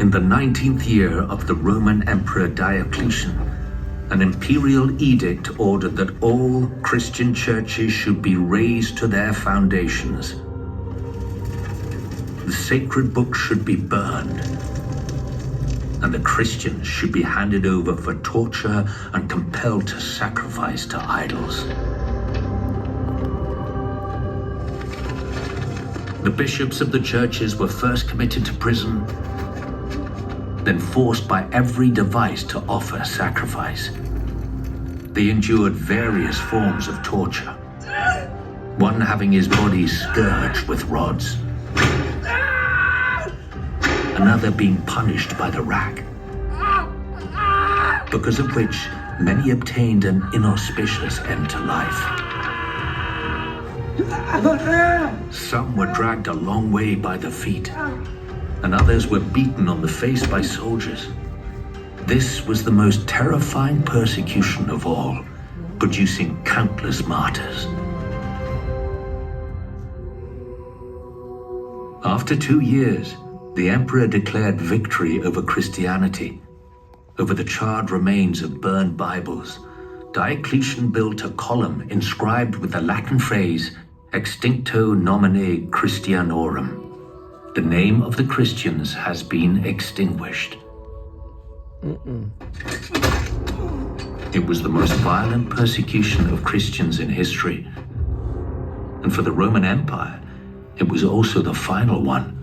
In the 19th year of the Roman Emperor Diocletian, an imperial edict ordered that all Christian churches should be razed to their foundations. The sacred books should be burned, and the Christians should be handed over for torture and compelled to sacrifice to idols. The bishops of the churches were first committed to prison, then forced by every device to offer sacrifice. They endured various forms of torture, one having his body scourged with rods, another being punished by the rack, because of which many obtained an inauspicious end to life. Some were dragged a long way by the feet, and others were beaten on the face by soldiers. This was the most terrifying persecution of all, producing countless martyrs. After 2 years, the emperor declared victory over Christianity. Over the charred remains of burned Bibles, Diocletian built a column inscribed with the Latin phrase, Extincto nomine Christianorum. The name of the Christians has been extinguished. It was the most violent persecution of Christians in history. And for the Roman Empire, it was also the final one.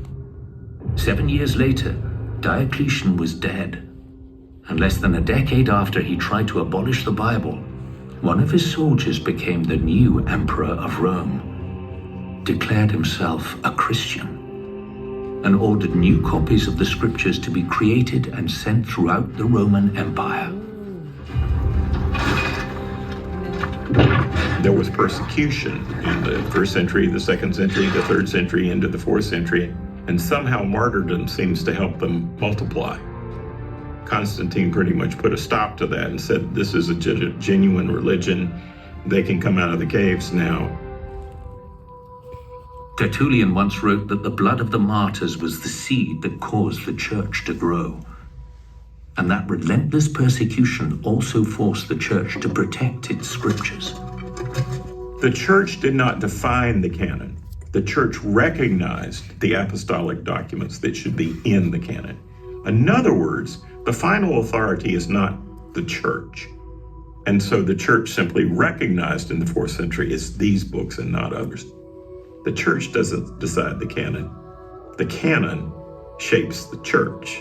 7 years later, Diocletian was dead. And less than a decade after he tried to abolish the Bible, one of his soldiers became the new emperor of Rome, declared himself a Christian, and ordered new copies of the scriptures to be created and sent throughout the Roman Empire. There was persecution in the 1st century, the 2nd century, the 3rd century, into the 4th century, and somehow martyrdom seems to help them multiply. Constantine pretty much put a stop to that and said, this is a genuine religion. They can come out of the caves now. Tertullian once wrote that the blood of the martyrs was the seed that caused the church to grow. And that relentless persecution also forced the church to protect its scriptures. The church did not define the canon. The church recognized the apostolic documents that should be in the canon. In other words, the final authority is not the church. And so the church simply recognized in the 4th century it's these books and not others. The church doesn't decide the canon. The canon shapes the church.